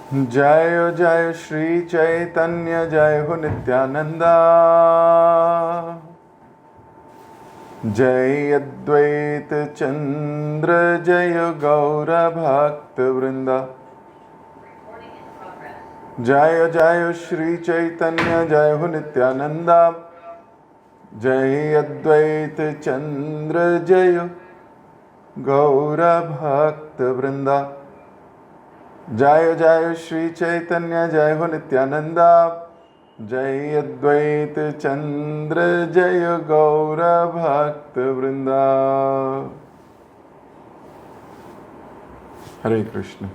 जय जय श्री चैतन्य जय हो नित्यानंदा। जय अद्वैत चंद्र जय गौर भक्त वृंदा। जय जय श्री चैतन्य जय हो नित्यानंदा। जय अद्वैत चंद्र जय गौर भक्त वृंदा। जय जय श्री चैतन्य जय हो नित्यानंदा। जय अद्वैत चंद्र जय गौर भक्त वृंदा। हरे कृष्ण।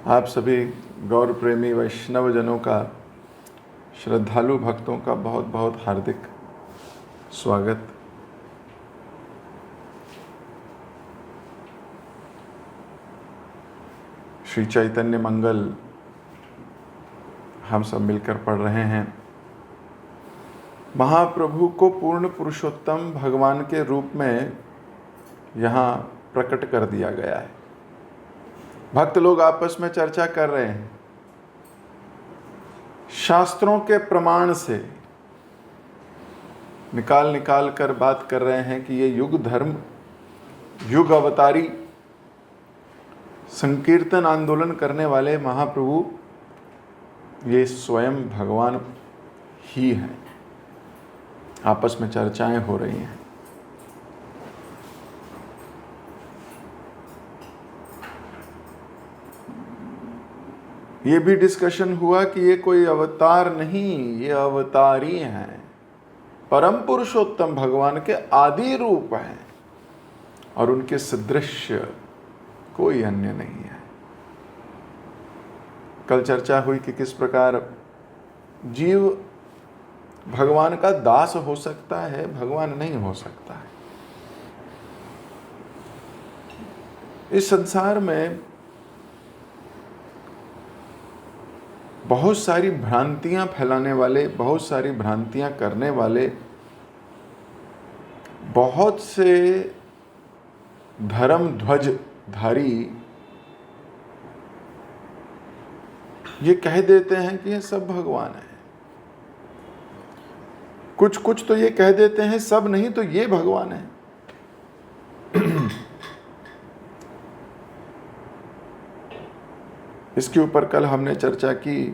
आप सभी गौर प्रेमी वैष्णव जनों का, श्रद्धालु भक्तों का बहुत बहुत हार्दिक स्वागत। श्री चैतन्य मंगल हम सब मिलकर पढ़ रहे हैं। महाप्रभु को पूर्ण पुरुषोत्तम भगवान के रूप में यहाँ प्रकट कर दिया गया है। भक्त लोग आपस में चर्चा कर रहे हैं, शास्त्रों के प्रमाण से निकाल कर बात कर रहे हैं कि ये युग धर्म, युग अवतारी संकीर्तन आंदोलन करने वाले महाप्रभु ये स्वयं भगवान ही हैं। आपस में चर्चाएं हो रही हैं। ये भी डिस्कशन हुआ कि ये कोई अवतार नहीं, ये अवतारी हैं, परम पुरुषोत्तम भगवान के आदि रूप हैं और उनके सदृश कोई अन्य नहीं है। कल चर्चा हुई कि किस प्रकार जीव भगवान का दास हो सकता है, भगवान नहीं हो सकता है। इस संसार में बहुत सारी भ्रांतियां फैलाने वाले, बहुत सारी भ्रांतियां करने वाले, बहुत से धर्म ध्वजधारी ये कह देते हैं कि ये सब भगवान है। कुछ तो ये कह देते हैं सब नहीं तो ये भगवान है। इसके ऊपर कल हमने चर्चा की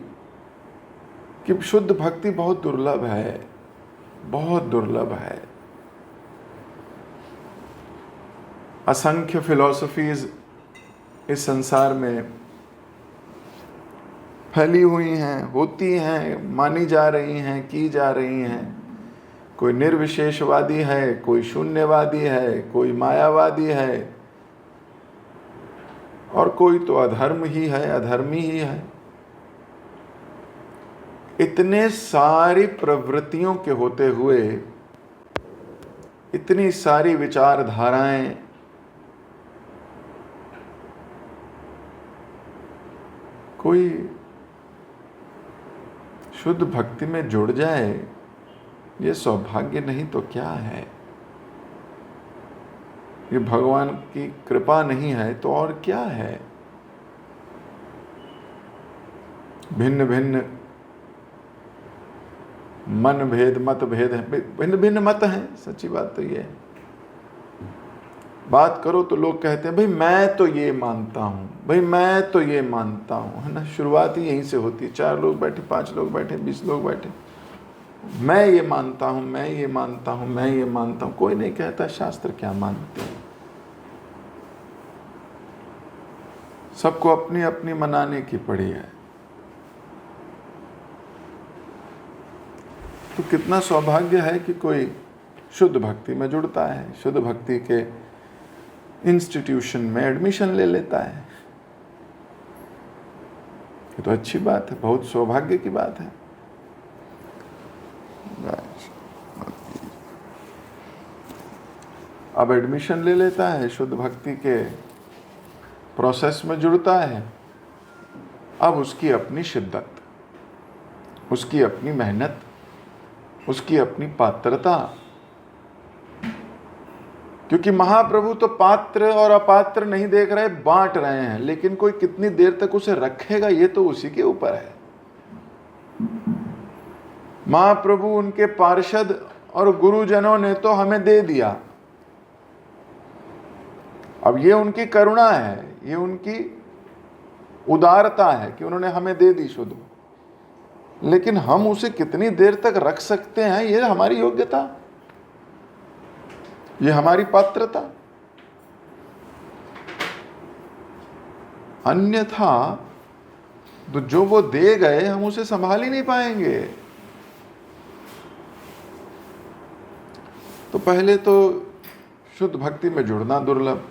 कि शुद्ध भक्ति बहुत दुर्लभ है, बहुत दुर्लभ है। असंख्य फिलॉसफीज इस संसार में फैली हुई हैं, होती हैं, मानी जा रही हैं, की जा रही हैं। कोई निर्विशेषवादी है, कोई शून्यवादी है, कोई मायावादी है और कोई तो अधर्म ही है, अधर्मी ही है। इतने सारी प्रवृत्तियों के होते हुए, इतनी सारी विचारधाराएं, कोई शुद्ध भक्ति में जुड़ जाए, ये सौभाग्य नहीं तो क्या है। ये भगवान की कृपा नहीं है तो और क्या है। भिन्न भिन्न मन भेद, मत भेद है, भिन्न भिन्न मत हैं। सच्ची बात तो ये है। बात करो तो लोग कहते हैं भाई मैं तो ये मानता हूँ, भाई मैं तो ये मानता हूँ, है ना। शुरुआत ही यहीं से होती है। 4 लोग बैठे, 5 लोग बैठे, 20 लोग बैठे, मैं ये मानता हूँ, मैं ये मानता हूँ, मैं ये मानता हूँ। कोई नहीं कहता शास्त्र क्या मानते हैं। सबको अपनी अपनी मनाने की पड़ी है। तो कितना सौभाग्य है कि कोई शुद्ध भक्ति में जुड़ता है, शुद्ध भक्ति के इंस्टीट्यूशन में एडमिशन ले लेता है। ये तो अच्छी बात है, बहुत सौभाग्य की बात है। अब एडमिशन ले लेता है, शुद्ध भक्ति के प्रोसेस में जुड़ता है। अब उसकी अपनी शिद्दत, उसकी अपनी मेहनत, उसकी अपनी पात्रता, क्योंकि महाप्रभु तो पात्र और अपात्र नहीं देख रहे, बांट रहे हैं, लेकिन कोई कितनी देर तक उसे रखेगा ये तो उसी के ऊपर है। महाप्रभु, उनके पार्षद और गुरुजनों ने तो हमें दे दिया, अब ये उनकी करुणा है, ये उनकी उदारता है कि उन्होंने हमें दे दी शुद्ध, लेकिन हम उसे कितनी देर तक रख सकते हैं, ये हमारी योग्यता, ये हमारी पात्रता। अन्यथा तो जो वो दे गए हम उसे संभाल ही नहीं पाएंगे। तो पहले तो शुद्ध भक्ति में जुड़ना दुर्लभ।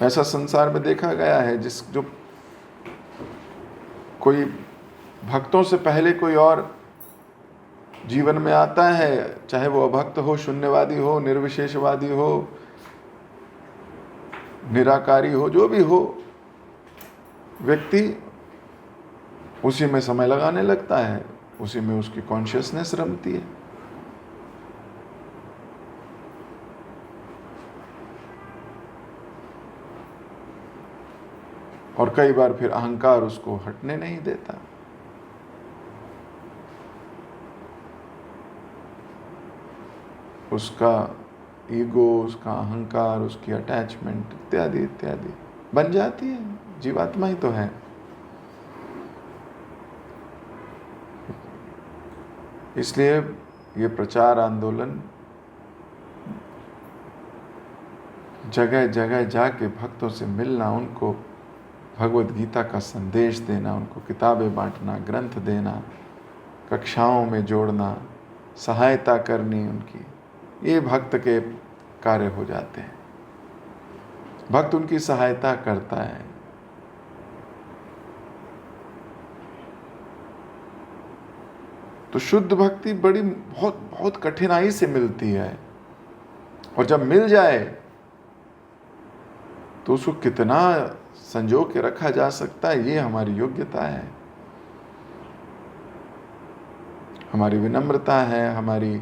ऐसा संसार में देखा गया है, जो कोई भक्तों से पहले कोई और जीवन में आता है, चाहे वो अभक्त हो, शून्यवादी हो, निर्विशेषवादी हो, निराकारी हो, जो भी हो, व्यक्ति उसी में समय लगाने लगता है, उसी में उसकी कॉन्शियसनेस रमती है। और कई बार फिर अहंकार उसको हटने नहीं देता। उसका ईगो, उसका अहंकार, उसकी अटैचमेंट इत्यादि इत्यादि बन जाती है। जीवात्मा ही तो है। इसलिए ये प्रचार आंदोलन जगह जगह जाके भक्तों से मिलना, उनको भगवद गीता का संदेश देना, उनको किताबें बांटना, ग्रंथ देना, कक्षाओं में जोड़ना, सहायता करनी उनकी, ये भक्त के कार्य हो जाते हैं। भक्त उनकी सहायता करता है। तो शुद्ध भक्ति बड़ी बहुत बहुत कठिनाई से मिलती है, और जब मिल जाए तो उसको कितना संजो के रखा जा सकता है, ये हमारी योग्यता है, हमारी विनम्रता है, हमारी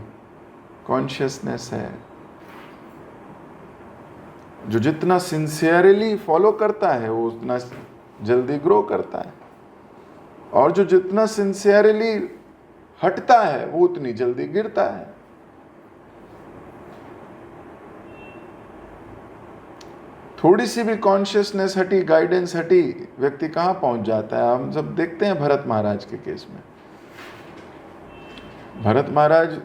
कॉन्शियसनेस है। जो जितना सिंसियरली फॉलो करता है वो उतना जल्दी ग्रो करता है, और जो जितना सिंसियरली हटता है वो उतनी जल्दी गिरता है। थोड़ी सी भी कॉन्शियसनेस हटी, गाइडेंस हटी, व्यक्ति कहाँ पहुंच जाता है। हम सब देखते हैं भरत महाराज के केस में। भरत महाराज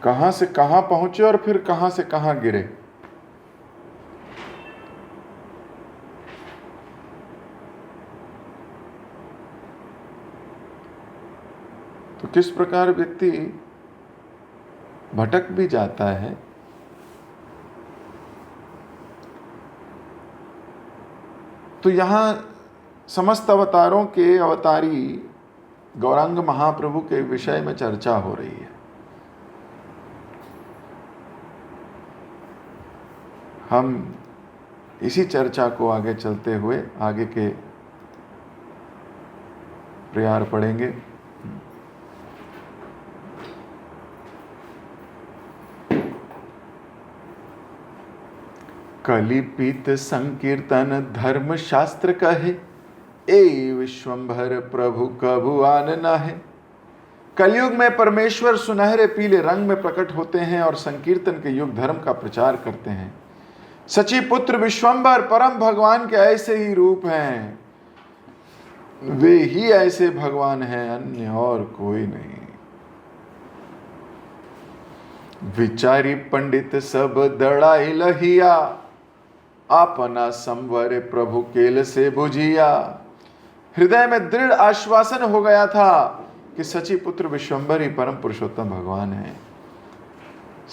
कहाँ से कहाँ पहुंचे और फिर कहाँ से कहाँ गिरे। तो किस प्रकार व्यक्ति भटक भी जाता है। तो यहाँ समस्त अवतारों के अवतारी गौरांग महाप्रभु के विषय में चर्चा हो रही है। हम इसी चर्चा को आगे चलते हुए आगे के प्रयार पढ़ेंगे। कलिपीत संकीर्तन धर्म शास्त्र कहे, ए विश्वंभर प्रभु कभु आन नाहे। कलयुग में परमेश्वर सुनहरे पीले रंग में प्रकट होते हैं और संकीर्तन के युग धर्म का प्रचार करते हैं। सची पुत्र विश्वंभर परम भगवान के ऐसे ही रूप हैं, वे ही ऐसे भगवान हैं, अन्य और कोई नहीं। विचारी पंडित सब दड़ाई लहिया, अपना संवर प्रभु केल से बुझिया। हृदय में दृढ़ आश्वासन हो गया था कि सची पुत्र विश्वंभर ही परम पुरुषोत्तम भगवान है।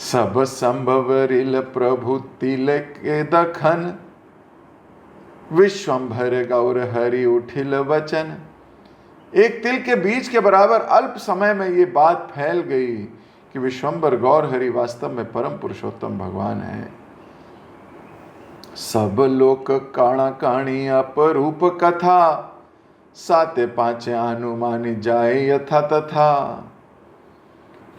सब संभव रिल प्रभु तिल के दखन, विश्वंभर गौर हरि उठिल वचन। एक तिल के बीज के बराबर अल्प समय में ये बात फैल गई कि विश्वंभर गौर हरि वास्तव में परम पुरुषोत्तम भगवान है। सब लोक काणा काणी अपरूप कथा, साते पांचे अनुमानी जाए यथा तथा।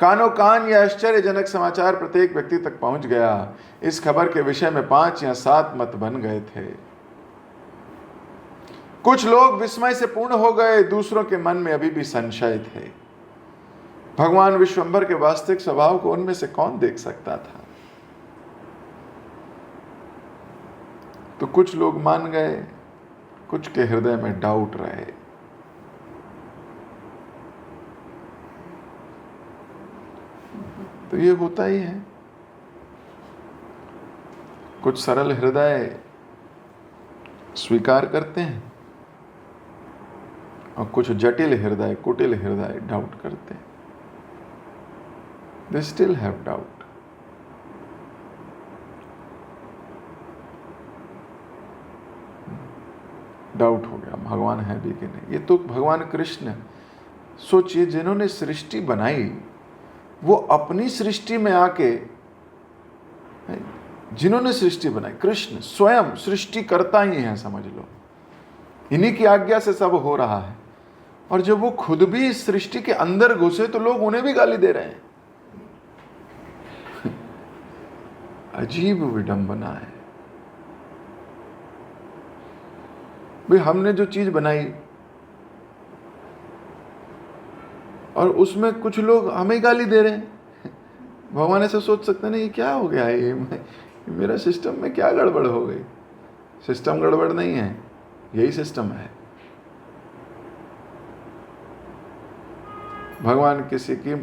कानों कान यह आश्चर्यजनक समाचार प्रत्येक व्यक्ति तक पहुंच गया। इस खबर के विषय में 5 या 7 मत बन गए थे। कुछ लोग विस्मय से पूर्ण हो गए, दूसरों के मन में अभी भी संशय थे। भगवान विश्वंभर के वास्तविक स्वभाव को उनमें से कौन देख सकता था? तो कुछ लोग मान गए, कुछ के हृदय में डाउट रहे। तो ये होता ही है। कुछ सरल हृदय स्वीकार करते हैं और कुछ जटिल हृदय, कुटिल हृदय डाउट करते हैं। They still have doubt. Doubt हो गया भगवान है भी कि नहीं। ये तो भगवान कृष्ण, सोचिए, जिन्होंने सृष्टि बनाई वो अपनी सृष्टि में आके, जिन्होंने सृष्टि बनाई, कृष्ण स्वयं सृष्टि करता ही है, समझ लो। इन्हीं की आज्ञा से सब हो रहा है। और जब वो खुद भी इस सृष्टि के अंदर घुसे तो लोग उन्हें भी गाली दे रहे हैं। अजीब विडंबना है भाई। हमने जो चीज बनाई और उसमें कुछ लोग हमें गाली दे रहे हैं। भगवान ऐसे सोच सकते नहीं, ये क्या हो गया है, ये मेरा सिस्टम में क्या गड़बड़ हो गई? सिस्टम गड़बड़ नहीं है, यही सिस्टम है। भगवान किसी की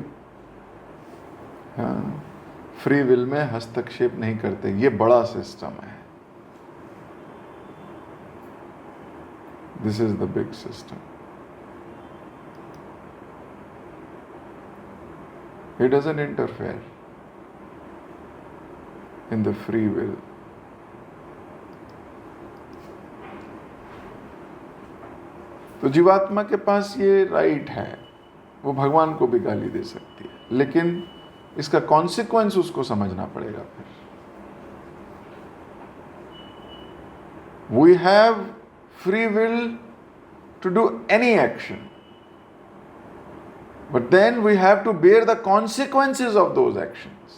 फ्री विल में हस्तक्षेप नहीं करते, ये बड़ा सिस्टम है। This is the big system. He doesn't interfere in the free will. तो जीवात्मा के पास ये राइट है, वो भगवान को भी गाली दे सकती है, लेकिन इसका कॉन्सिक्वेंस उसको समझना पड़ेगा। फिर we have free will to do any action, but then we have to bear the consequences of those actions.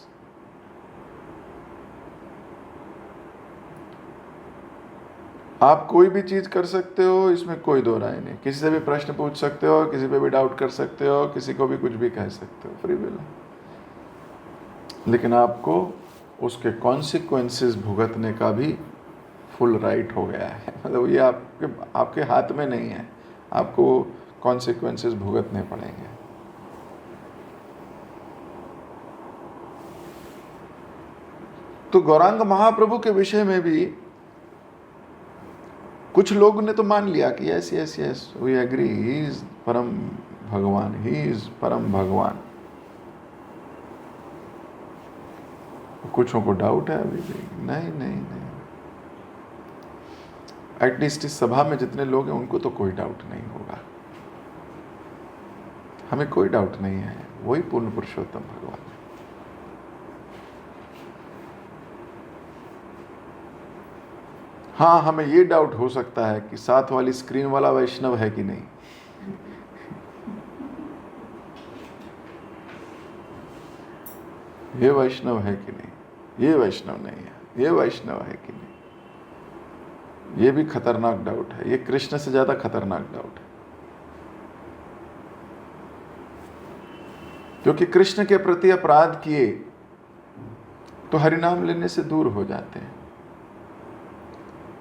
आप कोई भी चीज कर सकते हो, इसमें कोई दो राय नहीं। किसी से भी प्रश्न पूछ सकते हो, किसी पे भी डाउट कर सकते हो, किसी को भी कुछ भी कह सकते हो, फ्री विल है। लेकिन आपको उसके कॉन्सिक्वेंसेस भुगतने का भी फुल राइट हो गया है। मतलब ये आपके हाथ में नहीं है, आपको कॉन्सिक्वेंसेस भुगतने पड़ेंगे। तो गौरांग महाप्रभु के विषय में भी कुछ लोग ने तो मान लिया कि yes yes yes we agree, he is परम भगवान, ही इज परम भगवान। कुछों को डाउट है अभी भी, नहीं नहीं नहीं। एटलीस्ट इस सभा में जितने लोग हैं उनको तो कोई डाउट नहीं होगा। हमें कोई डाउट नहीं है, वही पूर्ण पुरुषोत्तम भगवान है। हाँ, हमें ये डाउट हो सकता है कि साथ वाली स्क्रीन वाला वैष्णव है कि नहीं। ये वैष्णव है कि नहीं, ये वैष्णव नहीं है, ये वैष्णव है कि नहीं। ये भी खतरनाक डाउट है, ये कृष्ण से ज्यादा खतरनाक डाउट है। क्योंकि कृष्ण के प्रति अपराध किए तो हरिनाम लेने से दूर हो जाते हैं,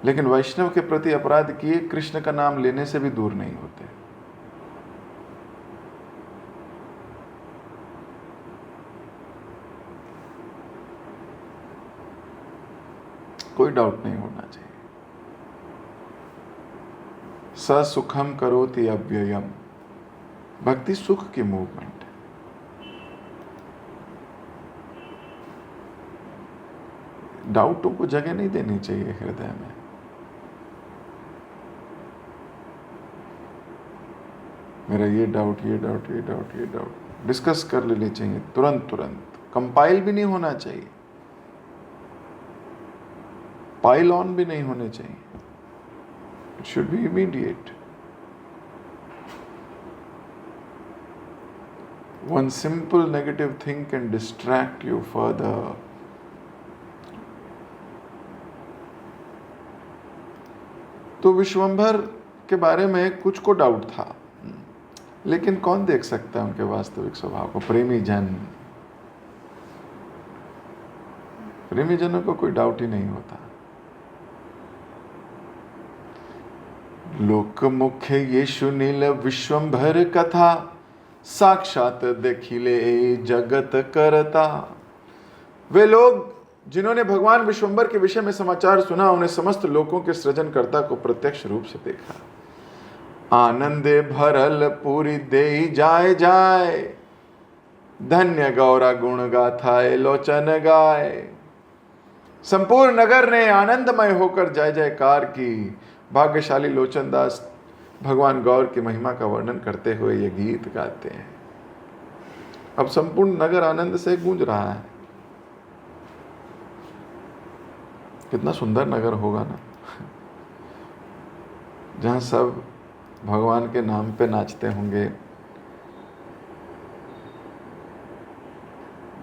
लेकिन वैष्णव के प्रति अपराध किए कृष्ण का नाम लेने से भी दूर नहीं होते। कोई डाउट नहीं होना चाहिए। स सुखम करोति अव्ययम, भक्ति सुख की मूवमेंट है। डाउटों को जगह नहीं देनी चाहिए हृदय में। मेरा ये डाउट, ये डाउट, ये डाउट, ये डाउट डिस्कस कर लेनी चाहिए तुरंत तुरंत। कंपाइल भी नहीं होना चाहिए, पाइल ऑन भी नहीं होने चाहिए। It should be immediate. One simple negative thing can distract you further. तो विश्वंभर के बारे में कुछ को डाउट था, लेकिन कौन देख सकता है उनके वास्तविक स्वभाव को? प्रेमी जन। प्रेमी जनों को कोई डाउट ही नहीं होता। लोक मुख्य यीशु नील विश्वंभर कथा, साक्षात देखिले जगत करता। वे लोग जिन्होंने भगवान विश्वंभर के विषय में समाचार सुना, उन्हें समस्त लोकों के सृजनकर्ता को प्रत्यक्ष रूप से देखा। आनंदे भरल पूरी देहि जाए जाए, धन्य गौरा गुण गाथाए लोचन गाए। संपूर्ण नगर ने आनंदमय होकर जय जयकार की। भाग्यशाली लोचनदास भगवान गौर की महिमा का वर्णन करते हुए ये गीत गाते हैं। अब संपूर्ण नगर आनंद से गूंज रहा है। कितना सुंदर नगर होगा ना, जहां सब भगवान के नाम पे नाचते होंगे,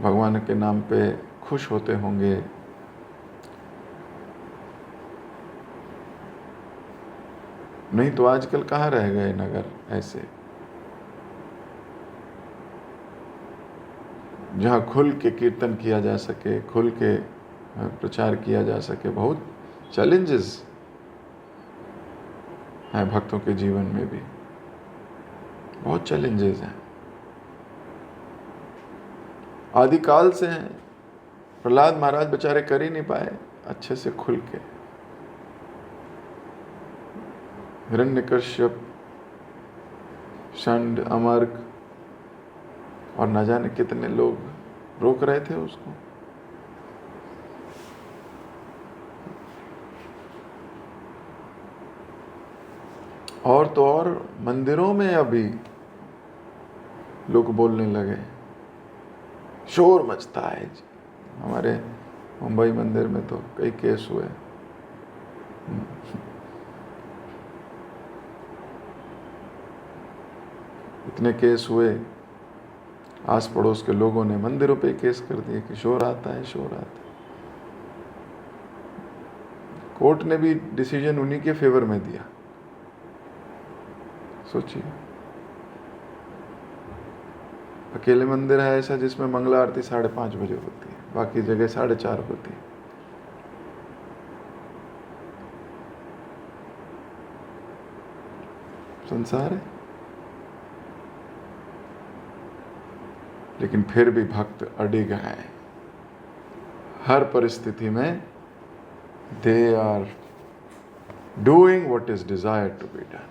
भगवान के नाम पे खुश होते होंगे। नहीं तो आजकल कहाँ रह गए नगर ऐसे, जहाँ खुल के कीर्तन किया जा सके, खुल के प्रचार किया जा सके। बहुत चैलेंजेस हैं भक्तों के जीवन में भी, बहुत चैलेंजेस हैं, आदिकाल से हैं। प्रहलाद महाराज बेचारे कर ही नहीं पाए अच्छे से खुल के। हिरण्यकश्यप, षंड, अमर्क और न जाने कितने लोग रोक रहे थे उसको। और तो और मंदिरों में अभी लोग बोलने लगे, शोर मचता है। हमारे मुंबई मंदिर में तो कई केस हुए। इतने केस हुए, आस पड़ोस के लोगों ने मंदिरों पे केस कर दिए कि शोर आता है, शोर आता है। कोर्ट ने भी डिसीजन उन्हीं के फेवर में दिया। सोचिए, अकेले मंदिर है ऐसा जिसमें मंगला आरती 5:30 बजे होती है, बाकी जगह 4:30 होती है। संसार है। लेकिन फिर भी भक्त अडिग हैं हर परिस्थिति में। They are doing what is desired to be done.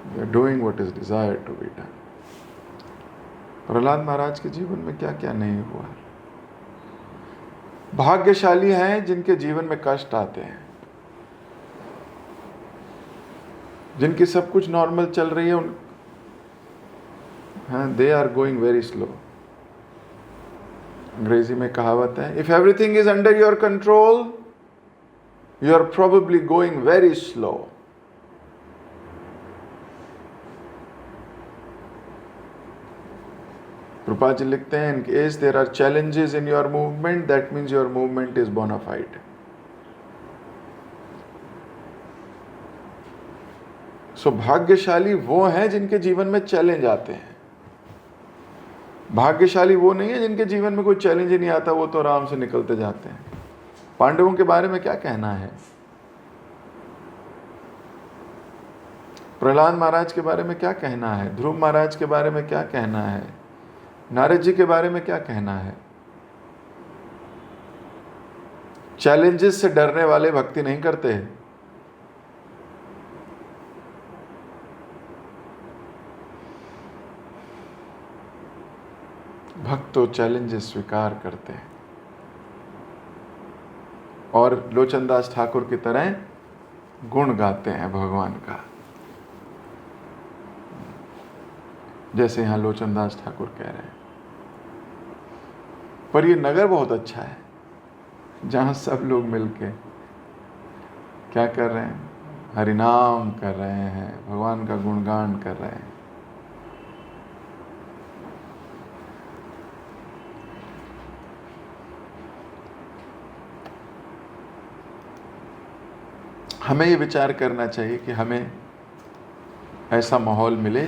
They are doing what is desired to be done. Prahlad Maharaj के जीवन में क्या क्या नहीं हुआ। भाग्यशाली हैं जिनके जीवन में कष्ट आते हैं, जिनकी सब कुछ नॉर्मल चल रही है। They are going very slow. अंग्रेजी में कहावत है, if everything is under your control you are probably going very slow. Prabhupada ji लिखते हैं, in case there are challenges in your movement, that means your movement is bona fide. So भाग्यशाली वो हैं जिनके जीवन में चैलेंज आते हैं। भाग्यशाली वो नहीं है जिनके जीवन में कोई चैलेंज ही नहीं आता, वो तो आराम से निकलते जाते हैं। पांडवों के बारे में क्या कहना है? प्रहलाद महाराज के बारे में क्या कहना है? ध्रुव महाराज के बारे में क्या कहना है? नारद जी के बारे में क्या कहना है? चैलेंजेस से डरने वाले भक्ति नहीं करते। भक्त तो चैलेंजेस स्वीकार करते हैं और लोचनदास ठाकुर की तरह गुण गाते हैं भगवान का, जैसे यहाँ लोचनदास ठाकुर कह रहे हैं। पर ये नगर बहुत अच्छा है, जहाँ सब लोग मिलके क्या कर रहे हैं? हरिनाम कर रहे हैं, भगवान का गुणगान कर रहे हैं। हमें ये विचार करना चाहिए कि हमें ऐसा माहौल मिले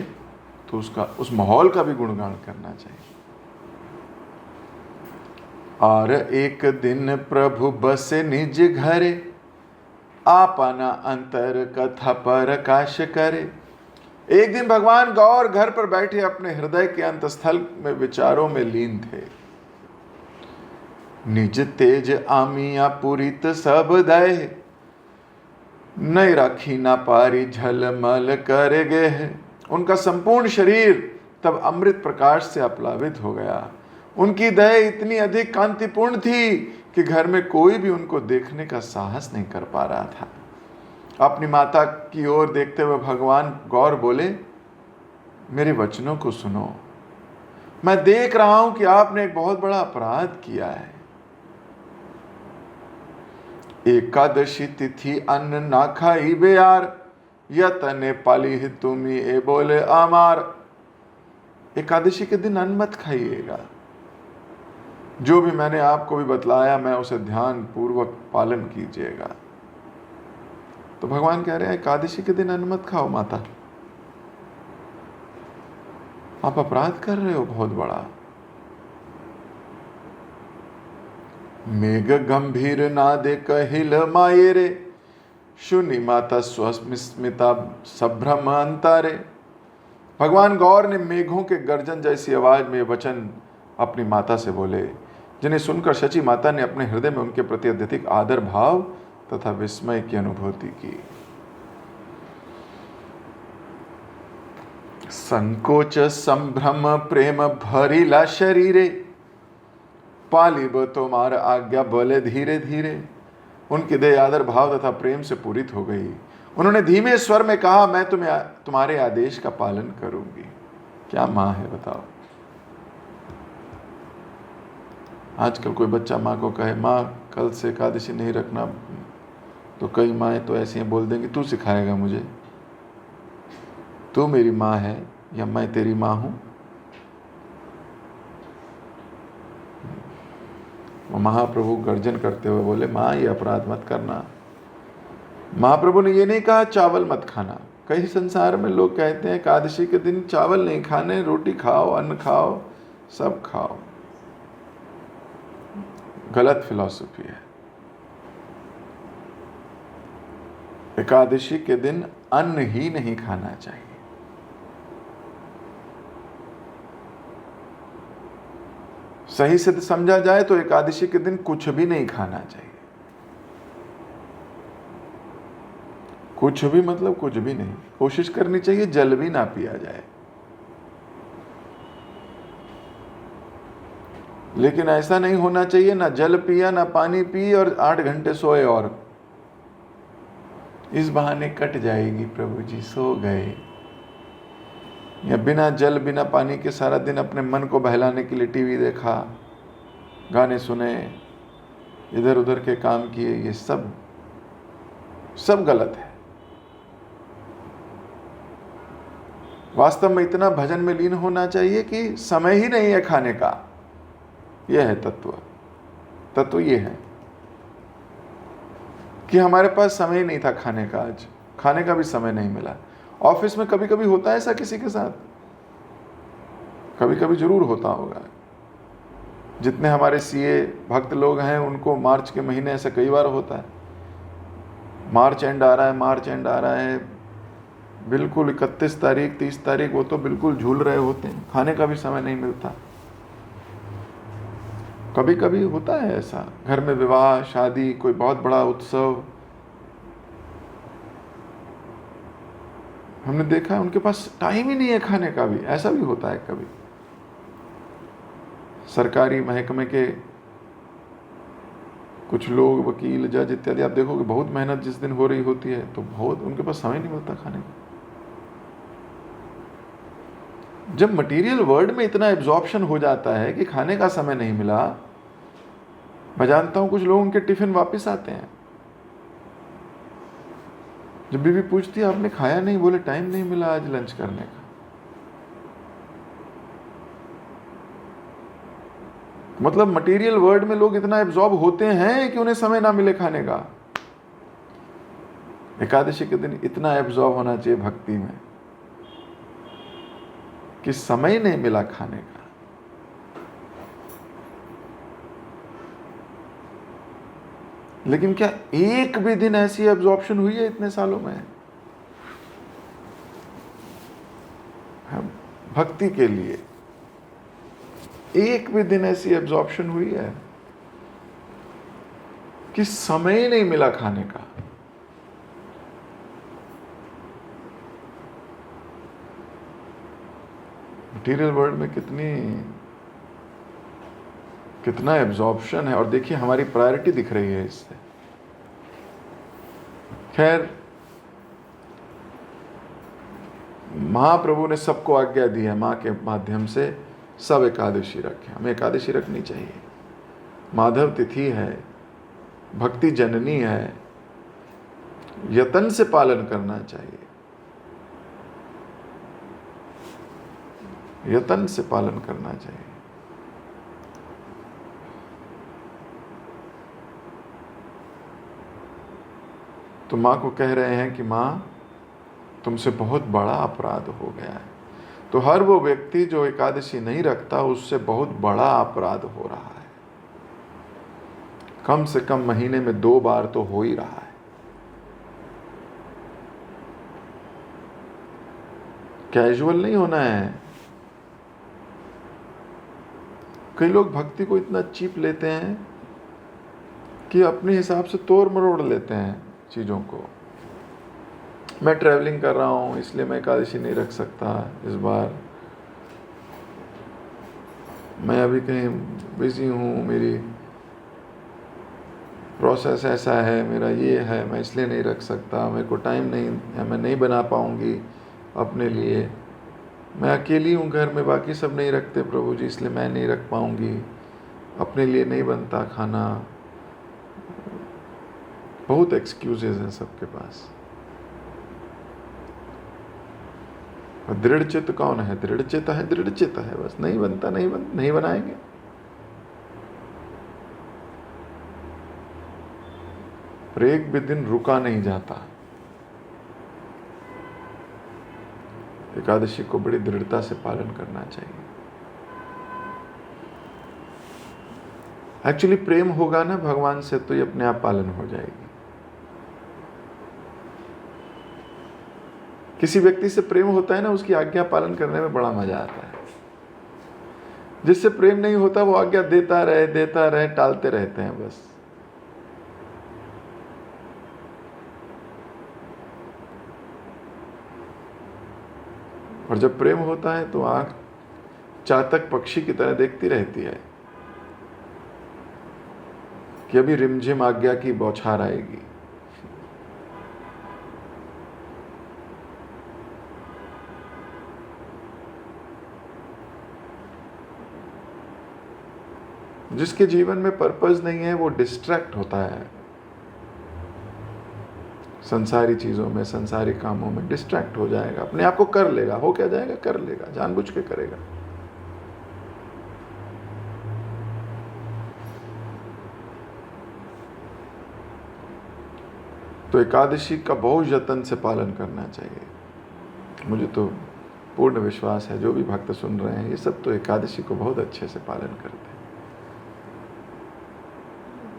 तो उस माहौल का भी गुणगान करना चाहिए। और एक दिन प्रभु बसे निज घरे, आपना अंतर कथा पर काश करे। एक दिन भगवान गौर घर पर बैठे अपने हृदय के अंतस्थल में विचारों में लीन थे। निज तेज आमिया पुरित सब दय, नहीं राखी ना पारी झलमल कर गे। उनका संपूर्ण शरीर तब अमृत प्रकाश से अप्लावित हो गया। उनकी दया इतनी अधिक कांतिपूर्ण थी कि घर में कोई भी उनको देखने का साहस नहीं कर पा रहा था। अपनी माता की ओर देखते हुए भगवान गौर बोले, मेरे वचनों को सुनो। मैं देख रहा हूं कि आपने एक बहुत बड़ा अपराध किया है। एकादशी तिथि अन्न ना खाई बेयार, यतने पाली ही तुम्ही ए बोले आमार। एकादशी के दिन अन्न मत खाइएगा। जो भी मैंने आपको भी बतलाया मैं उसे ध्यान पूर्वक पालन कीजिएगा। तो भगवान कह रहे हैं एकादशी के दिन अन्न मत खाओ माता, आप अपराध कर रहे हो बहुत बड़ा। मेघ गंभीर नादे कहिल माये, शुनि माता स्वस्मिता संभ्रम अंतारे। भगवान गौर ने मेघों के गर्जन जैसी आवाज में वचन अपनी माता से बोले, जिन्हें सुनकर शची माता ने अपने हृदय में उनके प्रति अत्यधिक आदर भाव तथा विस्मय की अनुभूति की। संकोच संभ्रम प्रेम भरिला शरीरे, पालिब तुम्हार आज्ञा बोले धीरे धीरे। उनकी दया आदर भाव तथा प्रेम से पूरित हो गई। उन्होंने धीमे स्वर में कहा, मैं तुम्हारे आदेश का पालन करूंगी। क्या माँ है बताओ। आजकल कोई बच्चा माँ को कहे माँ कल से एकादशी नहीं रखना, तो कई माएँ तो ऐसी हैं बोल देंगी तू सिखाएगा मुझे, तू मेरी माँ है या मैं तेरी माँ हूँ। महाप्रभु गर्जन करते हुए बोले, माँ ये अपराध मत करना। महाप्रभु ने ये नहीं कहा चावल मत खाना। कई संसार में लोग कहते हैं एकादशी के दिन चावल नहीं खाने, रोटी खाओ, अन्न खाओ, सब खाओ। गलत फिलॉसफी है। एकादशी के दिन अन्न ही नहीं खाना चाहिए। सही से समझा जाए तो एकादशी के दिन कुछ भी नहीं खाना चाहिए। कुछ भी मतलब कुछ भी नहीं। कोशिश करनी चाहिए जल भी ना पिया जाए। लेकिन ऐसा नहीं होना चाहिए ना जल पिया ना पानी पी और 8 घंटे सोए और इस बहाने कट जाएगी प्रभु जी, सो गए। या बिना जल बिना पानी के सारा दिन अपने मन को बहलाने के लिए टीवी देखा, गाने सुने, इधर उधर के काम किए, ये सब गलत है। वास्तव में इतना भजन में लीन होना चाहिए कि समय ही नहीं है खाने का। यह है तत्व ये है कि हमारे पास समय ही नहीं था खाने का। आज खाने का भी समय नहीं मिला। ऑफिस में कभी कभी होता है ऐसा किसी के साथ, कभी कभी जरूर होता होगा। जितने हमारे सीए भक्त लोग हैं उनको मार्च के महीने ऐसा कई बार होता है। मार्च एंड आ रहा है, बिल्कुल 31 तारीख 30 तारीख वो तो बिल्कुल झूल रहे होते हैं, खाने का भी समय नहीं मिलता। कभी कभी होता है ऐसा, घर में विवाह शादी कोई बहुत बड़ा उत्सव, हमने देखा है उनके पास टाइम ही नहीं है खाने का भी। ऐसा भी होता है कभी। सरकारी महकमे के कुछ लोग, वकील, जज इत्यादि, आप देखोगे बहुत मेहनत जिस दिन हो रही होती है तो बहुत उनके पास समय नहीं मिलता खाने का। जब मटेरियल वर्ल्ड में इतना एब्जॉर्प्शन हो जाता है कि खाने का समय नहीं मिला, मैं जानता हूं कुछ लोग उनके टिफिन वापस आते हैं। जब बीवी पूछती है आपने खाया नहीं, बोले टाइम नहीं मिला आज लंच करने का। मतलब मटेरियल वर्ल्ड में लोग इतना एब्जॉर्ब होते हैं कि उन्हें समय ना मिले खाने का। एकादशी के दिन इतना एब्जॉर्ब होना चाहिए भक्ति में कि समय नहीं मिला खाने का। लेकिन क्या एक भी दिन ऐसी एब्जॉर्प्शन हुई है इतने सालों में भक्ति के लिए? एक भी दिन ऐसी एब्जॉर्प्शन हुई है कि समय ही नहीं मिला खाने का? मटीरियल वर्ल्ड में कितना एब्जॉर्प्शन है। और देखिए हमारी प्रायोरिटी दिख रही है इससे। खैर, महाप्रभु ने सबको आज्ञा दी है, माँ के माध्यम से सब एकादशी रखें। हमें एकादशी रखनी चाहिए। माधव तिथि है, भक्ति जननी है, यतन से पालन करना चाहिए, यतन से पालन करना चाहिए। तो माँ को कह रहे हैं कि माँ तुमसे बहुत बड़ा अपराध हो गया है। तो हर वो व्यक्ति जो एकादशी नहीं रखता उससे बहुत बड़ा अपराध हो रहा है। कम से कम महीने में 2 बार तो हो ही रहा है। कैजुअल नहीं होना है। कई लोग भक्ति को इतना चीप लेते हैं कि अपने हिसाब से तोड़ मरोड़ लेते हैं चीज़ों को। मैं ट्रैवलिंग कर रहा हूँ इसलिए मैं एकादशी नहीं रख सकता इस बार, मैं अभी कहीं बिजी हूँ, मेरी प्रोसेस ऐसा है, मेरा ये है, मैं इसलिए नहीं रख सकता, मेरे को टाइम नहीं है, मैं नहीं बना पाऊँगी अपने लिए, मैं अकेली हूँ घर में, बाकी सब नहीं रखते प्रभु जी इसलिए मैं नहीं रख पाऊँगी, अपने लिए नहीं बनता खाना। बहुत एक्सक्यूजेज हैं सबके पास। दृढ़ चित्त कौन है? दृढ़ चित्त है, दृढ़ चित्त है, बस नहीं बनता, नहीं बनाएंगे। पर एक भी दिन रुका नहीं जाता। एकादशी को बड़ी दृढ़ता से पालन करना चाहिए। एक्चुअली प्रेम होगा ना भगवान से तो ये अपने आप पालन हो जाएगी। किसी व्यक्ति से प्रेम होता है ना, उसकी आज्ञा पालन करने में बड़ा मजा आता है। जिससे प्रेम नहीं होता वो आज्ञा देता रहे, टालते रहते हैं बस। और जब प्रेम होता है तो आंख चातक पक्षी की तरह देखती रहती है कि अभी रिमझिम आज्ञा की बौछार आएगी। जिसके जीवन में पर्पस नहीं है वो डिस्ट्रैक्ट होता है, संसारी चीजों में, संसारी कामों में डिस्ट्रैक्ट हो जाएगा, अपने आप को कर लेगा। हो क्या जाएगा? कर लेगा, जानबूझ के करेगा। तो एकादशी का बहुत यत्न से पालन करना चाहिए। मुझे तो पूर्ण विश्वास है जो भी भक्त सुन रहे हैं ये सब तो एकादशी को बहुत अच्छे से पालन करते हैं।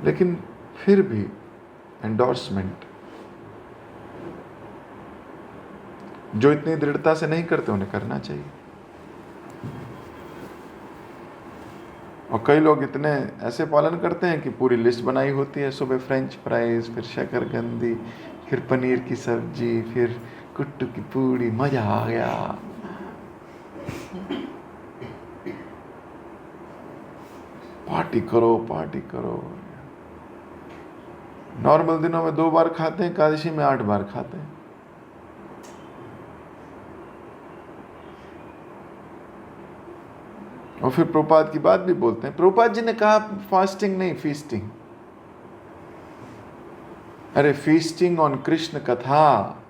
लेकिन फिर भी एंडोर्समेंट, जो इतनी दृढ़ता से नहीं करते उन्हें करना चाहिए। और कई लोग इतने ऐसे पालन करते हैं कि पूरी लिस्ट बनाई होती है, सुबह फ्रेंच फ्राइज, फिर शकरकंदी, फिर पनीर की सब्जी, फिर कुट्टू की पूड़ी, मजा आ गया। पार्टी करो, पार्टी करो। नॉर्मल दिनों में 2 बार खाते हैं, एकादशी में 8 बार खाते हैं। और फिर प्रभुपाद की बात भी बोलते हैं। प्रभुपाद जी ने कहा फास्टिंग नहीं, फीस्टिंग। अरे फीस्टिंग ऑन कृष्ण कथा,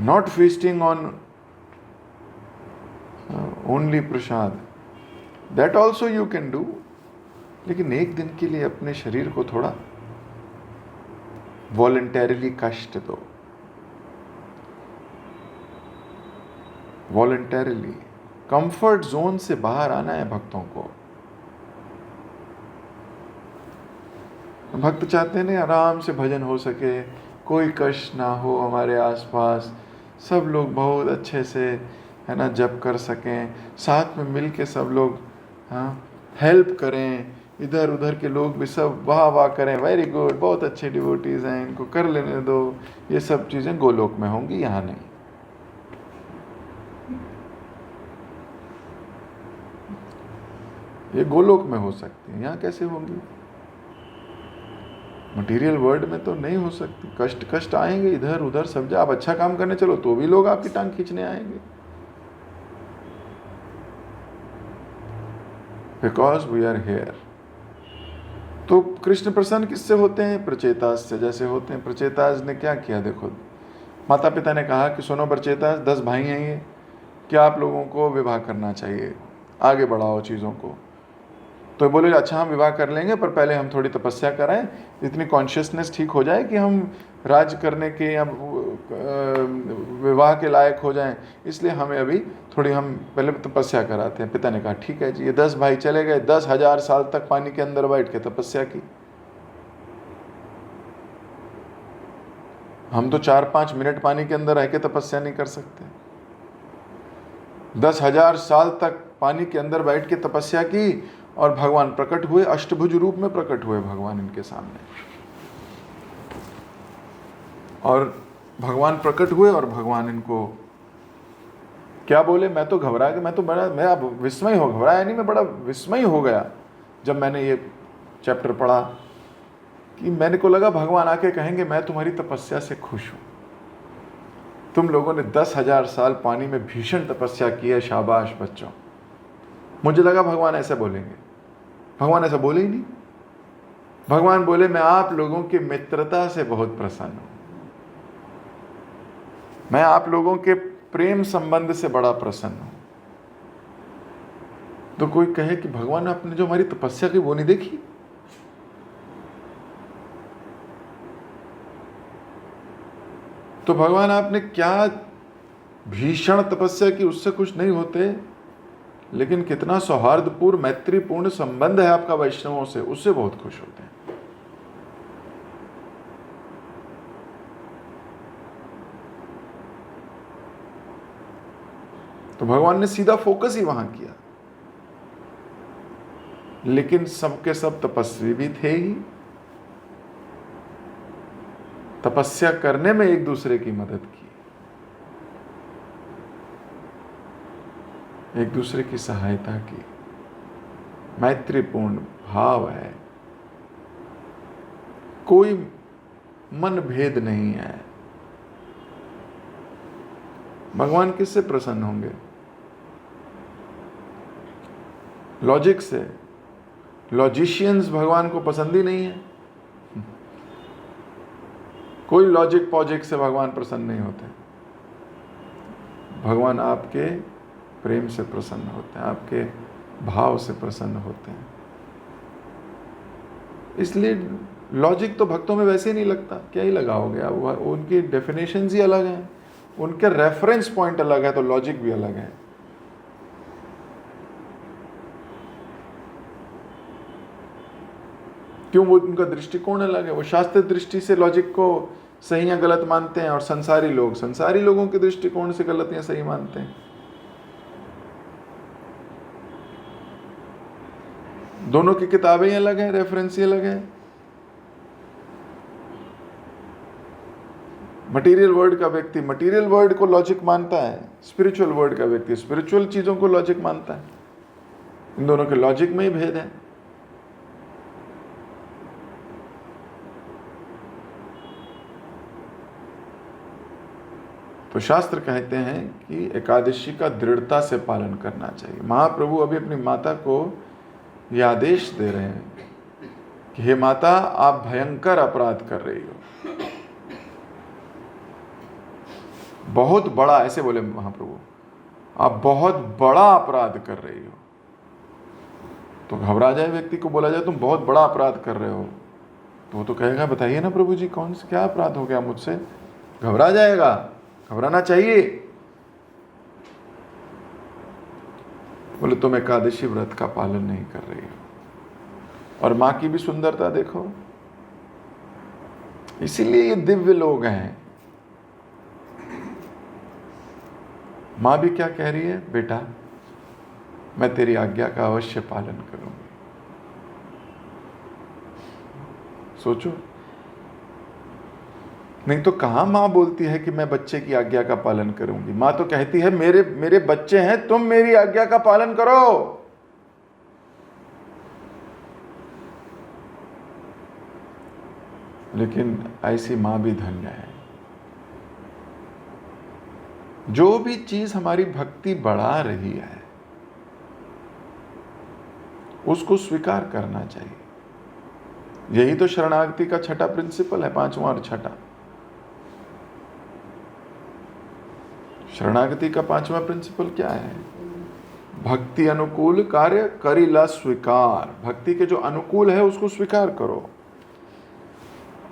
not feasting on only Prasad, that also you can do, लेकिन एक दिन के लिए अपने शरीर को थोड़ा वॉलंटरीली कष्ट दो, वॉलंटरीली। कंफर्ट जोन से बाहर आना है भक्तों को। भक्त चाहते हैं ना आराम से भजन हो सके, कोई कष्ट ना हो हमारे आसपास, सब लोग बहुत अच्छे से है ना जप कर सकें, साथ में मिल के सब लोग हेल्प करें, इधर उधर के लोग भी सब वाह वाह करें, वेरी गुड, बहुत अच्छे डिवोटीज हैं, इनको कर लेने दो। ये सब चीज़ें गोलोक में होंगी, यहाँ नहीं। ये गोलोक में हो सकती है, यहाँ कैसे होंगी? मटेरियल वर्ल्ड में तो नहीं हो सकती। कष्ट आएंगे इधर उधर सब जगह। आप अच्छा काम करने चलो तो भी लोग आपकी टांग खींचने आएंगे, बिकॉज वी आर हेयर। तो कृष्ण प्रसन्न किससे होते हैं? प्रचेतास से। जैसे होते हैं, प्रचेतास ने क्या किया देखो, माता पिता ने कहा कि सुनो प्रचेतास, 10 भाई हैं ये, क्या आप लोगों को विवाह करना चाहिए, आगे बढ़ाओ चीज़ों को। तो बोले अच्छा हम विवाह कर लेंगे, पर पहले हम थोड़ी तपस्या कराएं, इतनी कॉन्शियसनेस ठीक हो जाए कि हम राज करने के या विवाह के लायक हो जाएं, इसलिए हमें अभी थोड़ी हम पहले तपस्या कराते हैं। पिता ने कहा ठीक है जी। ये 10 भाई चले गए, 10,000 साल तक पानी के अंदर बैठ के तपस्या की। हम तो 4-5 मिनट पानी के अंदर रह के तपस्या नहीं कर सकते। 10,000 साल तक पानी के अंदर बैठ के तपस्या की, और भगवान प्रकट हुए, अष्टभुज रूप में प्रकट हुए भगवान इनके सामने। और भगवान प्रकट हुए और भगवान इनको क्या बोले? मैं तो घबरा गया, मैं अब विस्मय हो, घबराया नहीं, मैं बड़ा विस्मय हो गया जब मैंने ये चैप्टर पढ़ा, कि मैंने को लगा भगवान आके कहेंगे मैं तुम्हारी तपस्या से खुश हूं, तुम लोगों ने 10,000 साल पानी में भीषण तपस्या की है, शाबाश बच्चों। मुझे लगा भगवान ऐसे बोलेंगे, भगवान ऐसा बोले ही नहीं। भगवान बोले मैं आप लोगों की मित्रता से बहुत प्रसन्न हूं, मैं आप लोगों के प्रेम संबंध से बड़ा प्रसन्न हूं। तो कोई कहे कि भगवान आपने जो हमारी तपस्या की वो नहीं देखी? तो भगवान आपने क्या भीषण तपस्या की उससे खुश नहीं होते, लेकिन कितना सौहार्दपूर्ण मैत्रीपूर्ण संबंध है आपका वैष्णवों से, उससे बहुत खुश होते हैं। तो भगवान ने सीधा फोकस ही वहां किया। लेकिन सबके सब तपस्वी भी थे ही, तपस्या करने में एक दूसरे की मदद की, एक दूसरे की सहायता की, मैत्रीपूर्ण भाव है, कोई मन भेद नहीं है। भगवान किससे प्रसन्न होंगे? लॉजिक से। लॉजिशियंस भगवान को पसंद ही नहीं है। कोई लॉजिक पॉजिक से भगवान प्रसन्न नहीं होते। भगवान आपके प्रेम से प्रसन्न होते हैं, आपके भाव से प्रसन्न होते हैं। इसलिए लॉजिक तो भक्तों में वैसे ही नहीं लगता, क्या ही लगाओगे आप? उनकी डेफिनेशंस ही अलग हैं, उनके रेफरेंस पॉइंट अलग है, तो लॉजिक भी अलग है। क्यों? वो उनका दृष्टिकोण अलग है। वो शास्त्र दृष्टि से लॉजिक को सही या गलत मानते हैं, और संसारी लोगों के दृष्टिकोण से गलत या सही मानते हैं। दोनों की किताबें अलग हैं, रेफरेंस ही अलग है। मटेरियल वर्ल्ड का व्यक्ति मटेरियल वर्ल्ड को लॉजिक मानता है, स्पिरिचुअल वर्ल्ड का व्यक्ति स्पिरिचुअल चीजों को लॉजिक मानता है। इन दोनों के लॉजिक में ही भेद है। तो शास्त्र कहते हैं कि एकादशी का दृढ़ता से पालन करना चाहिए। महाप्रभु अभी अपनी माता को यह आदेश दे रहे हैं कि हे माता, आप भयंकर अपराध कर रही हो। बहुत बड़ा, ऐसे बोले महाप्रभु, आप बहुत बड़ा अपराध कर रही हो। तो घबरा जाए व्यक्ति को, बोला जाए तुम बहुत बड़ा अपराध कर रहे हो, तो वो तो कहेगा बताइए ना प्रभु जी, कौन सा क्या अपराध हो गया मुझसे। घबरा जाएगा, घबराना चाहिए। बोले तुम एकादशी व्रत का पालन नहीं कर रही हो। और माँ की भी सुंदरता देखो, इसीलिए ये दिव्य लोग हैं। माँ भी क्या कह रही है, बेटा मैं तेरी आज्ञा का अवश्य पालन करूंगी। सोचो, नहीं तो कहां मां बोलती है कि मैं बच्चे की आज्ञा का पालन करूंगी। मां तो कहती है मेरे बच्चे हैं, तुम मेरी आज्ञा का पालन करो। लेकिन ऐसी मां भी धन्य है। जो भी चीज हमारी भक्ति बढ़ा रही है उसको स्वीकार करना चाहिए। यही तो शरणागति का छठा प्रिंसिपल है, पांचवा और छठा। शरणागति का पांचवा प्रिंसिपल क्या है? भक्ति अनुकूल कार्य करिला स्वीकार। भक्ति के जो अनुकूल है उसको स्वीकार करो,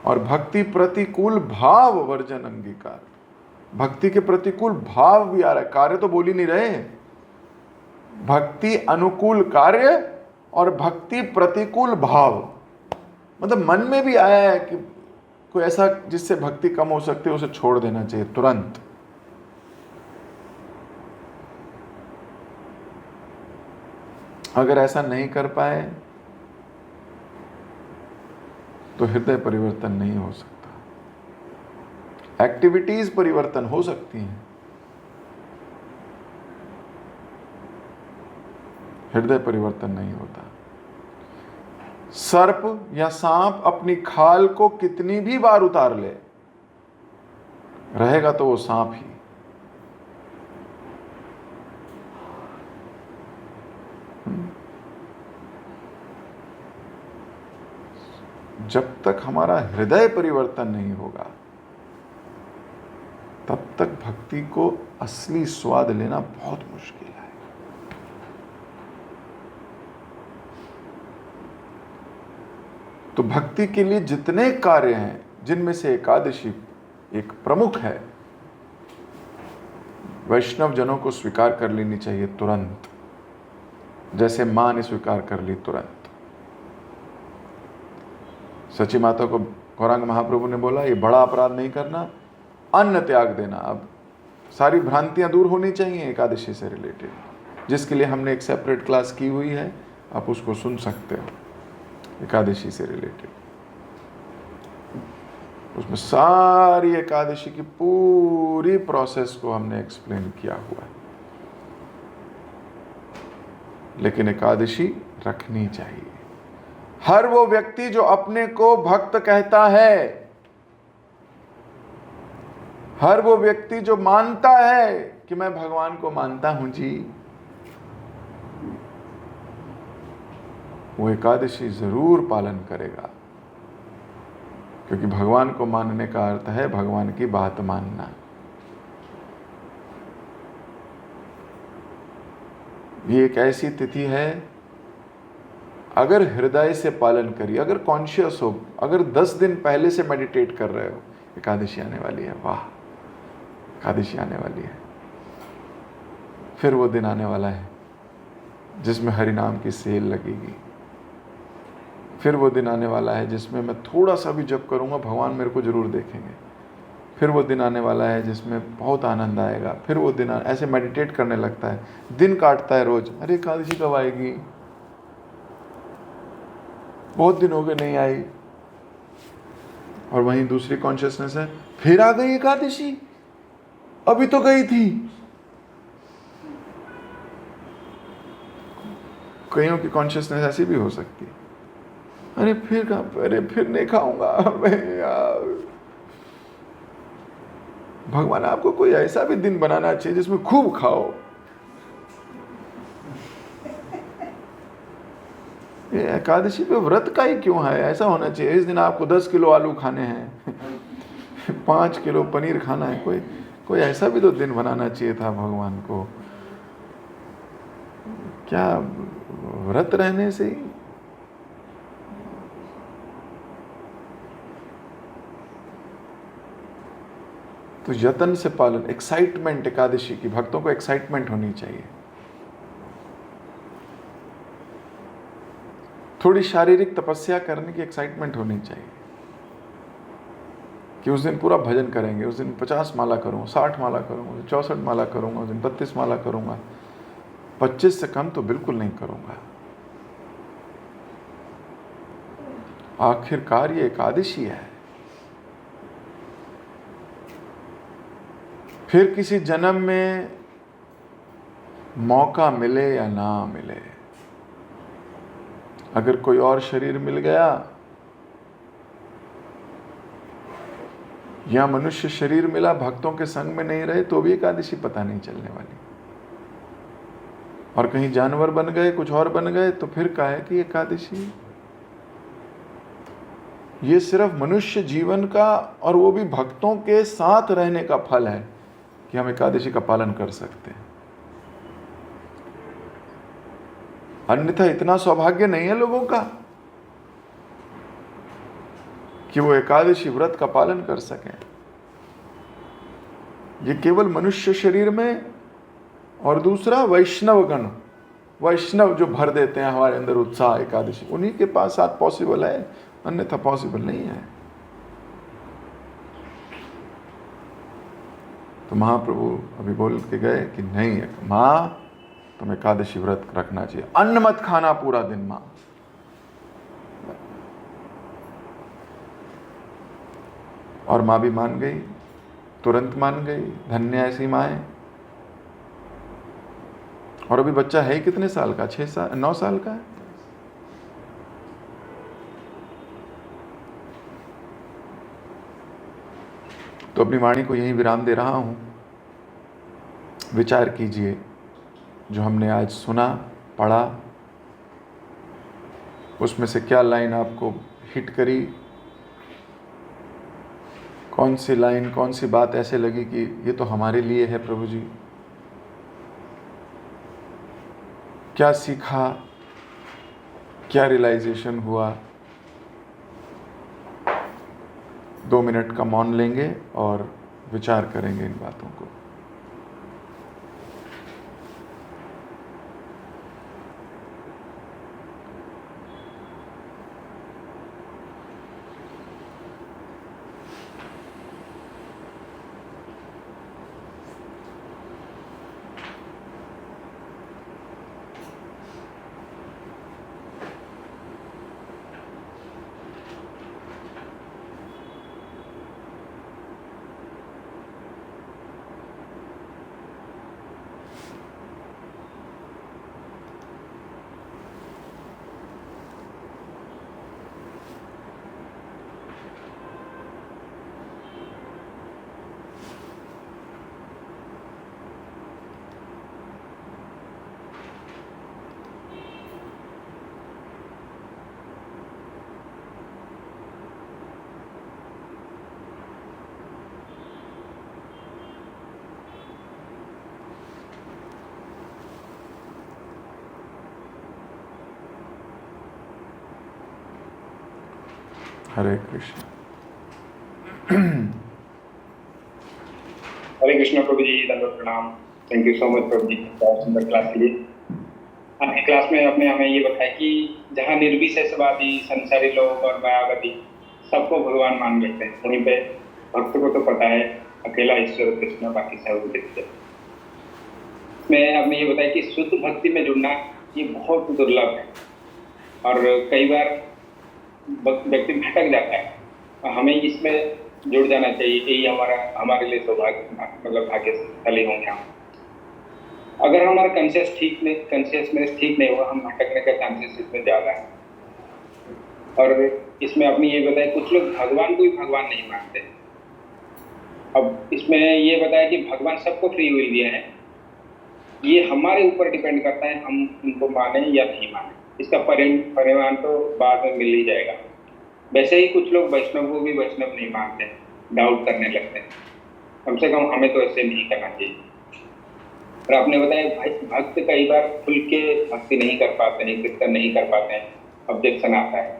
और भक्ति प्रतिकूल भाव वर्जन अंगीकार। भक्ति के प्रतिकूल भाव भी आ रहा है, कार्य तो बोल ही नहीं रहे। भक्ति अनुकूल कार्य और भक्ति प्रतिकूल भाव, मतलब मन में भी आया है कि कोई ऐसा जिससे भक्ति कम हो सकती है, उसे छोड़ देना चाहिए तुरंत। अगर ऐसा नहीं कर पाए तो हृदय परिवर्तन नहीं हो सकता। एक्टिविटीज परिवर्तन हो सकती हैं, हृदय परिवर्तन नहीं होता। सर्प या सांप अपनी खाल को कितनी भी बार उतार ले, रहेगा तो वो सांप ही। जब तक हमारा हृदय परिवर्तन नहीं होगा तब तक भक्ति को असली स्वाद लेना बहुत मुश्किल है। तो भक्ति के लिए जितने कार्य हैं, जिनमें से एकादशी एक प्रमुख है, वैष्णव जनों को स्वीकार कर लेनी चाहिए तुरंत, जैसे मां ने स्वीकार कर ली तुरंत। सची माता को गौरांग महाप्रभु ने बोला ये बड़ा अपराध नहीं करना, अन्न त्याग देना। अब सारी भ्रांतियां दूर होनी चाहिए एकादशी से रिलेटेड, जिसके लिए हमने एक सेपरेट क्लास की हुई है, आप उसको सुन सकते हो। एकादशी से रिलेटेड उसमें सारी एकादशी की पूरी प्रोसेस को हमने एक्सप्लेन किया हुआ है। लेकिन एकादशी रखनी चाहिए। हर वो व्यक्ति जो अपने को भक्त कहता है, हर वो व्यक्ति जो मानता है कि मैं भगवान को मानता हूं जी, वो एकादशी जरूर पालन करेगा। क्योंकि भगवान को मानने का अर्थ है भगवान की बात मानना। ये एक ऐसी तिथि है, अगर हृदय से पालन करिए, अगर कॉन्शियस हो, अगर 10 दिन पहले से मेडिटेट कर रहे हो, एकादशी आने वाली है, वाह एकादशी आने वाली है। फिर वो दिन आने वाला है जिसमें हरि नाम की सेल लगेगी। फिर वो दिन आने वाला है जिसमें मैं थोड़ा सा भी जप करूंगा, भगवान मेरे को जरूर देखेंगे। फिर वो दिन आने वाला है जिसमें बहुत आनंद आएगा। फिर वो दिन ऐसे मेडिटेट करने लगता है, दिन काटता है रोज, अरे एकादशी कब आएगी, बहुत दिन हो गए नहीं आई। और वहीं दूसरी कॉन्शियसनेस है, फिर आ गई एकादशी, अभी तो गई थी। कईयों की कॉन्शियसनेस ऐसी भी हो सकती है, अरे फिर नहीं खाऊंगा मैं यार। भगवान आपको कोई ऐसा भी दिन बनाना चाहिए जिसमें खूब खाओ। ये एकादशी पे व्रत का ही क्यों है? ऐसा होना चाहिए इस दिन आपको 10 किलो आलू खाने हैं, 5 किलो पनीर खाना है, कोई ऐसा भी तो दिन बनाना चाहिए था भगवान को। क्या व्रत रहने से ही? तो यत्न से पालन, एक्साइटमेंट एकादशी की, भक्तों को एक्साइटमेंट होनी चाहिए। थोड़ी शारीरिक तपस्या करने की एक्साइटमेंट होनी चाहिए कि उस दिन पूरा भजन करेंगे, उस दिन 50 माला करूँगा, 60 माला करूँगा, 64 माला करूँगा, उस दिन 32 माला करूँगा, 25 से कम तो बिल्कुल नहीं करूँगा। आखिरकार ये एकादशी है। फिर किसी जन्म में मौका मिले या ना मिले, अगर कोई और शरीर मिल गया या मनुष्य शरीर मिला, भक्तों के संग में नहीं रहे तो भी एकादशी पता नहीं चलने वाली। और कहीं जानवर बन गए, कुछ और बन गए, तो फिर क्या है कि एकादशी ये सिर्फ मनुष्य जीवन का और वो भी भक्तों के साथ रहने का फल है कि हम एकादशी का पालन कर सकते हैं। अन्यथा इतना सौभाग्य नहीं है लोगों का कि वो एकादशी व्रत का पालन कर सकें। ये केवल मनुष्य शरीर में, और दूसरा वैष्णवगण, वैष्णव जो भर देते हैं हमारे अंदर उत्साह एकादशी, उन्हीं के पास साथ पॉसिबल है, अन्यथा पॉसिबल नहीं है। तो महाप्रभु अभी बोल के गए कि नहीं माँ, तुम्हें एकादशी व्रत रखना चाहिए, अन्न मत खाना पूरा दिन माँ। और माँ भी मान गई, तुरंत मान गई। धन्य ऐसी माएँ। और अभी बच्चा है ही कितने साल का, 6 साल 9 साल का है। तो अपनी वाणी को यही विराम दे रहा हूं। विचार कीजिए, जो हमने आज सुना पढ़ा, उसमें से क्या लाइन आपको हिट करी, कौन सी लाइन, कौन सी बात ऐसे लगी कि ये तो हमारे लिए है प्रभु जी। क्या सीखा, क्या रियलाइजेशन हुआ। 2 मिनट का मौन लेंगे और विचार करेंगे इन बातों को। हरे कृष्ण। हरे कृष्ण प्रभु जी, दंडवत प्रणाम। Thank you so much Prabhu जी बहुत सुंदर क्लास के लिए। आपकी क्लास में आपने हमें ये बताया कि जहाँ निर्विशेषवादी, संसारी लोग और मायावादी सबको भगवान मान लेते हैं, वहीं पे भक्त को तो पता है अकेला ईश्वर कृष्ण, बाकी सब दिखते हैं। में आपने ये बताया कि शुद्ध भक्ति में जुड़ना ये बहुत दुर्लभ है और कई बार व्यक्ति भटक जाता है, और हमें इसमें जुड़ जाना चाहिए। यही हमारे लिए सौभाग्य, मतलब भाग्यशाली होंगे हम। अगर हमारा कॉन्शियसनेस ठीक नहीं होगा, हम भटकने का चांसेस इसमें ज़्यादा है। और इसमें आपने ये बताया कुछ लोग भगवान को ही भगवान नहीं मानते। अब इसमें ये बताया कि भगवान सबको फ्री विल दिया है, ये हमारे ऊपर डिपेंड करता है हम उनको माने या नहीं माने। इसका परिणाम तो बाद में मिल ही जाएगा। वैसे ही कुछ लोग वैष्णव को भी वैष्णव नहीं मानते, डाउट करने लगते हैं। कम से कम हमें तो ऐसे नहीं करना चाहिए। और आपने बताया भाई भक्त कई बार खुल के भक्ति नहीं कर पाते हैं, कीर्तन नहीं कर पाते हैं, ऑब्जेक्शन आता है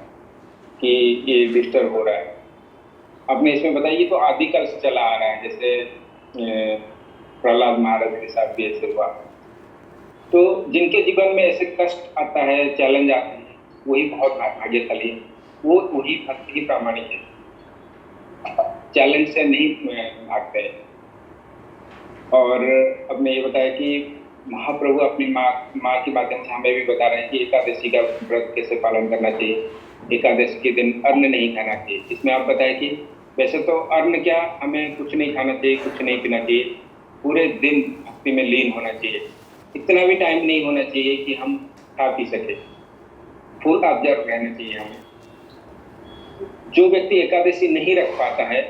कि ये डिस्टर्ब हो रहा है। आपने इसमें बताया ये तो आदिकाल से चला आ रहा है, जैसे प्रहलाद महाराज के साथ भी ऐसे हुआ। तो जिनके जीवन में ऐसे कष्ट आता है, चैलेंज आते हैं, वही बहुत भाग्यशाली है, वो वही भक्त ही प्रामाणिक है, चैलेंज से नहीं भागते हैं। और आपने ये बताया कि महाप्रभु अपनी माँ के माध्यम से हमें भी बता रहे हैं कि एकादशी का व्रत कैसे पालन करना चाहिए, एकादशी के दिन अन्न नहीं खाना चाहिए। इसमें आप बताया कि वैसे तो अन्न क्या, हमें कुछ नहीं खाना चाहिए, कुछ नहीं पीना चाहिए, पूरे दिन भक्ति में लीन होना चाहिए। इतना भी टाइम नहीं होना चाहिए कि हम खा पी सके, फुल ऑब्जर्व रहना चाहिए हमें। जो व्यक्ति एकादशी नहीं रख पाता है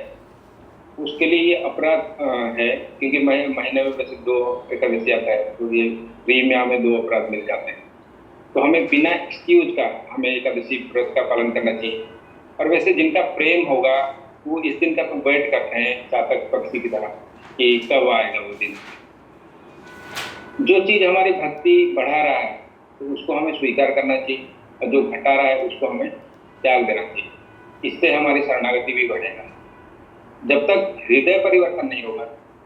उसके लिए ये अपराध है, क्योंकि महीने में वैसे 2 एकादशी आता है, तो ये प्रीमिया में 2 अपराध मिल जाते हैं। तो हमें बिना एक्सक्यूज का हमें एकादशी व्रत का पालन करना चाहिए। और वैसे जिनका प्रेम होगा वो इस दिन का तो वेट करते हैं चातक पक्षी की तरह कि कब आएगा वो दिन। जो चीज हमारी भक्ति बढ़ा रहा है तो उसको हमें स्वीकार करना चाहिए, और जो घटा रहा है उसको हमें त्याग देना चाहिए। इससे हमारी शरणागति भी बढ़ेगा। जब तक हृदय परिवर्तन नहीं होगा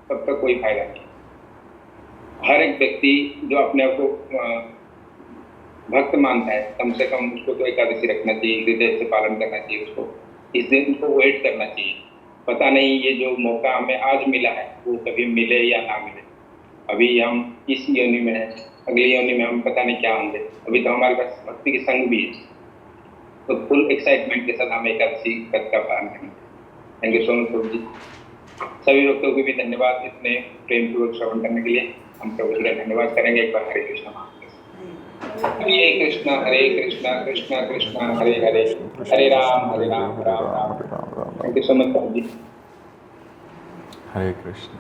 तब तक कोई फायदा नहीं। हर एक व्यक्ति जो अपने आप को भक्त मानता है, कम से कम उसको तो एकादशी रखना चाहिए, हृदय से पालन करना चाहिए, उसको इस दिन उसको वेट करना चाहिए। पता नहीं ये जो मौका हमें आज मिला है वो कभी मिले या ना मिले। अभी हम इस योनि में हैं, अगली योनि में हम पता नहीं क्या होंगे। अभी तो हमारे पास भक्ति के संग भी है, तो फुल एक्साइटमेंट के साथ हम एकादशी व्रत का पालन करेंगे। Thank you so much Prabhu जी। सभी भक्तों को भी धन्यवाद इतने प्रेम पूर्वक श्रवण करने के लिए। हम प्रभु जी का धन्यवाद करेंगे एक बार। Hare Krishna Hare Krishna Krishna Krishna Hare Hare, Hare Ram Ram Ram. Thank you so much Prabhu ji. Hare Krishna.